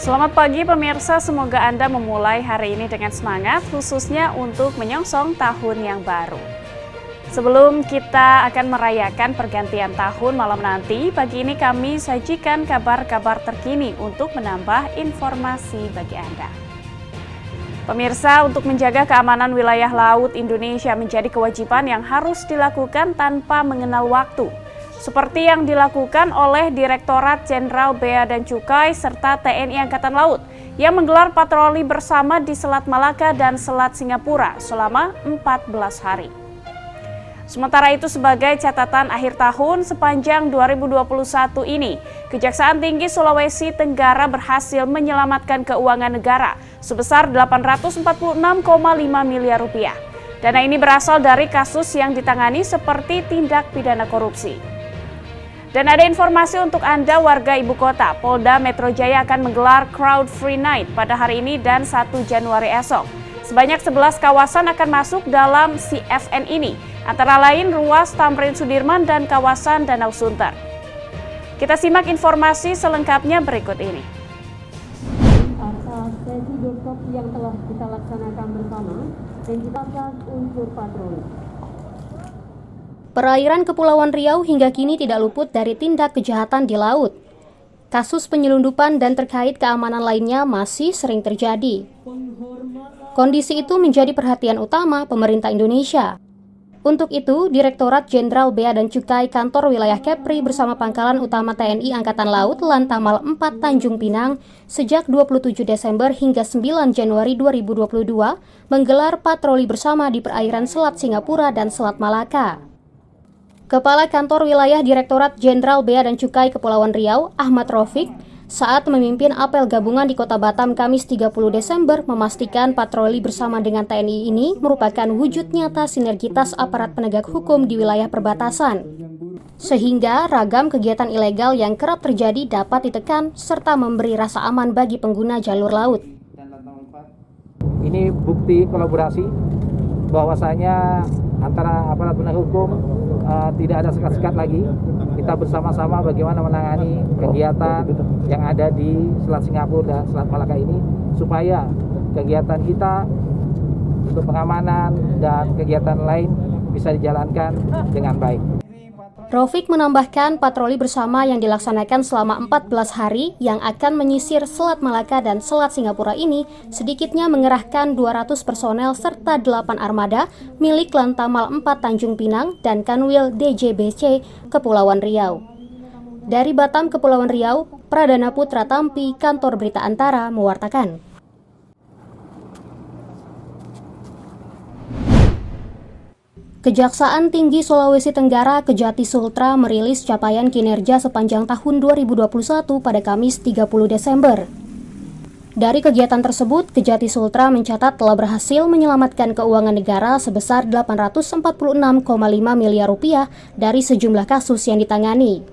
Selamat pagi pemirsa, semoga Anda memulai hari ini dengan semangat, khususnya untuk menyongsong tahun yang baru. Sebelum kita akan merayakan pergantian tahun malam nanti, pagi ini kami sajikan kabar-kabar terkini untuk menambah informasi bagi Anda. Pemirsa, untuk menjaga keamanan wilayah laut Indonesia menjadi kewajiban yang harus dilakukan tanpa mengenal waktu. Seperti yang dilakukan oleh Direktorat Jenderal Bea dan Cukai serta TNI Angkatan Laut yang menggelar patroli bersama di Selat Malaka dan Selat Singapura selama 14 hari. Sementara itu, sebagai catatan akhir tahun sepanjang 2021 ini, Kejaksaan Tinggi Sulawesi Tenggara berhasil menyelamatkan keuangan negara sebesar 846,5 miliar rupiah. Dana ini berasal dari kasus yang ditangani seperti tindak pidana korupsi. Dan ada informasi untuk Anda warga ibu kota, Polda Metro Jaya akan menggelar Crowd Free Night pada hari ini dan 1 Januari esok. Sebanyak 11 kawasan akan masuk dalam CFN ini, antara lain ruas Tamrin Sudirman dan kawasan Danau Sunter. Kita simak informasi selengkapnya berikut ini. Atas sesi workshop yang telah kita laksanakan bersama dan kita akan unsur patroli. Perairan Kepulauan Riau hingga kini tidak luput dari tindak kejahatan di laut. Kasus penyelundupan dan terkait keamanan lainnya masih sering terjadi. Kondisi itu menjadi perhatian utama pemerintah Indonesia. Untuk itu, Direktorat Jenderal Bea dan Cukai Kantor Wilayah Kepri bersama Pangkalan Utama TNI Angkatan Laut Lantamal 4 Tanjung Pinang sejak 27 Desember hingga 9 Januari 2022 menggelar patroli bersama di perairan Selat Singapura dan Selat Malaka. Kepala Kantor Wilayah Direktorat Jenderal Bea dan Cukai Kepulauan Riau, Ahmad Raufik, saat memimpin apel gabungan di Kota Batam Kamis 30 Desember memastikan patroli bersama dengan TNI ini merupakan wujud nyata sinergitas aparat penegak hukum di wilayah perbatasan. Sehingga ragam kegiatan ilegal yang kerap terjadi dapat ditekan serta memberi rasa aman bagi pengguna jalur laut. Ini bukti kolaborasi bahwasanya antara aparat penegak hukum tidak ada sekat-sekat lagi. Kita bersama-sama bagaimana menangani kegiatan yang ada di Selat Singapura dan Selat Malaka ini supaya kegiatan kita untuk pengamanan dan kegiatan lain bisa dijalankan dengan baik. Raufik menambahkan patroli bersama yang dilaksanakan selama 14 hari yang akan menyisir Selat Malaka dan Selat Singapura ini sedikitnya mengerahkan 200 personel serta 8 armada milik Lantamal 4 Tanjung Pinang dan Kanwil DJBC Kepulauan Riau. Dari Batam, Kepulauan Riau, Pradana Putra Tampi, Kantor Berita Antara mewartakan. Kejaksaan Tinggi Sulawesi Tenggara Kejati Sultra merilis capaian kinerja sepanjang tahun 2021 pada Kamis 30 Desember. Dari kegiatan tersebut, Kejati Sultra mencatat telah berhasil menyelamatkan keuangan negara sebesar 846,5 miliar rupiah dari sejumlah kasus yang ditangani.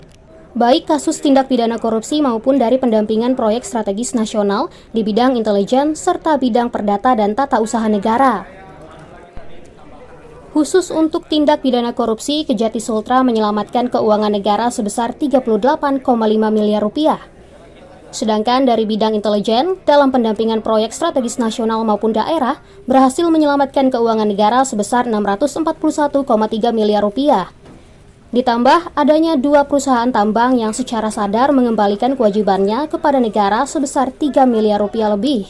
Baik kasus tindak pidana korupsi maupun dari pendampingan proyek strategis nasional di bidang intelijen serta bidang perdata dan tata usaha negara. Khusus untuk tindak pidana korupsi, Kejati Sultra menyelamatkan keuangan negara sebesar 38,5 miliar rupiah. Sedangkan dari bidang intelijen, dalam pendampingan proyek strategis nasional maupun daerah, berhasil menyelamatkan keuangan negara sebesar 641,3 miliar rupiah. Ditambah adanya 2 perusahaan tambang yang secara sadar mengembalikan kewajibannya kepada negara sebesar 3 miliar rupiah lebih.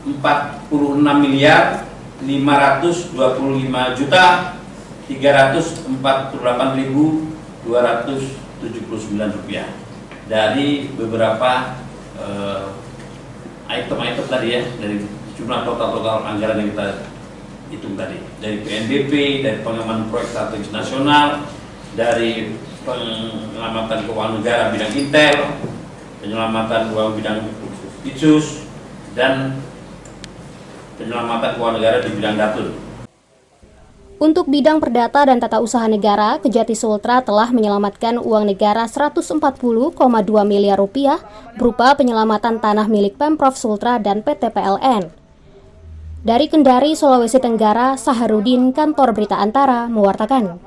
46 miliar 525 juta 348.279 rupiah dari beberapa item-item tadi ya, dari jumlah total anggaran yang kita hitung tadi, dari PNBP, dari pengembangan proyek strategis nasional, dari penyelamatan keuangan negara bidang intel, penyelamatan uang bidang Itsus, dan penyelamatan keuangan negara di bidang datur. Untuk bidang perdata dan tata usaha negara, Kejati Sultra telah menyelamatkan uang negara 140,2 miliar rupiah berupa penyelamatan tanah milik Pemprov Sultra dan PT PLN. Dari Kendari, Sulawesi Tenggara, Saharudin, Kantor Berita Antara, mewartakan.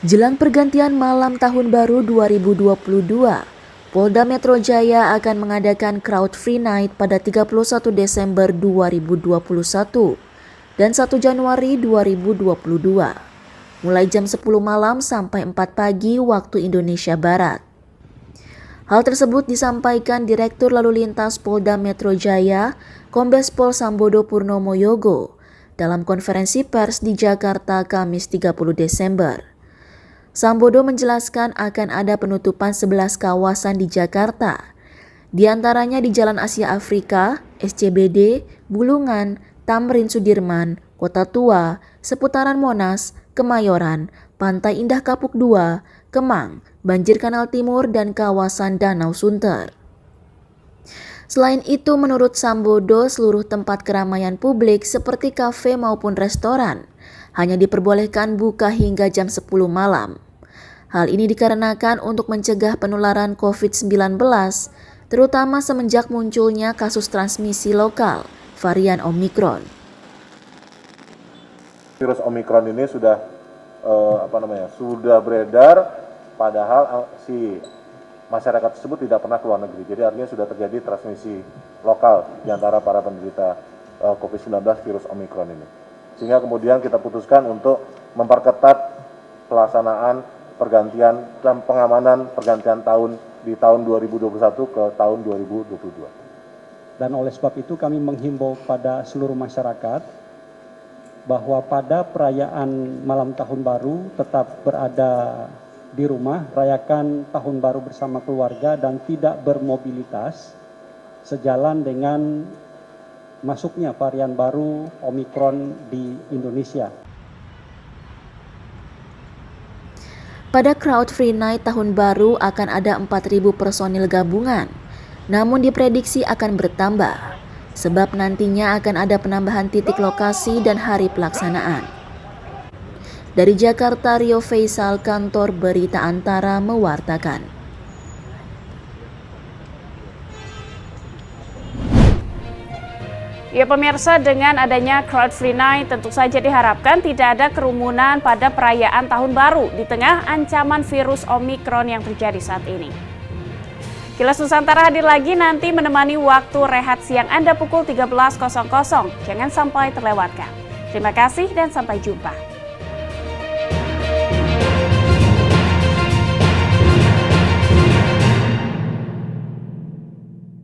Jelang pergantian malam Tahun Baru 2022, Polda Metro Jaya akan mengadakan Crowd Free Night pada 31 Desember 2021 dan 1 Januari 2022, mulai jam 10 malam sampai 4 pagi waktu Indonesia Barat. Hal tersebut disampaikan Direktur Lalu Lintas Polda Metro Jaya, Kombes Pol Sambodo Purnomo Yogo, dalam konferensi pers di Jakarta Kamis 30 Desember. Sambodo menjelaskan akan ada penutupan 11 kawasan di Jakarta, di antaranya di Jalan Asia Afrika, SCBD, Bulungan, Tamrin Sudirman, Kota Tua, seputaran Monas, Kemayoran, Pantai Indah Kapuk II, Kemang, Banjir Kanal Timur, dan kawasan Danau Sunter. Selain itu, menurut Sambodo, seluruh tempat keramaian publik seperti kafe maupun restoran hanya diperbolehkan buka hingga jam 10 malam. Hal ini dikarenakan untuk mencegah penularan COVID-19, terutama semenjak munculnya kasus transmisi lokal varian Omikron. Virus Omikron ini sudah beredar, padahal si masyarakat tersebut tidak pernah ke luar negeri. Jadi artinya sudah terjadi transmisi lokal di antara para penderita COVID-19 virus Omikron ini. Sehingga kemudian kita putuskan untuk memperketat pelaksanaan pergantian dan pengamanan pergantian tahun di tahun 2021 ke tahun 2022. Dan oleh sebab itu kami menghimbau pada seluruh masyarakat bahwa pada perayaan malam tahun baru tetap berada di rumah, rayakan tahun baru bersama keluarga dan tidak bermobilitas sejalan dengan masuknya varian baru Omikron di Indonesia. Pada Crowd Free Night Tahun Baru akan ada 4.000 personil gabungan, namun diprediksi akan bertambah, sebab nantinya akan ada penambahan titik lokasi dan hari pelaksanaan. Dari Jakarta, Rio Faisal, Kantor Berita Antara mewartakan. Ya pemirsa, dengan adanya Crowd Free Night tentu saja diharapkan tidak ada kerumunan pada perayaan Tahun Baru di tengah ancaman virus Omikron yang terjadi saat ini. Kilas Nusantara hadir lagi nanti menemani waktu rehat siang Anda pukul 13.00. Jangan sampai terlewatkan. Terima kasih dan sampai jumpa.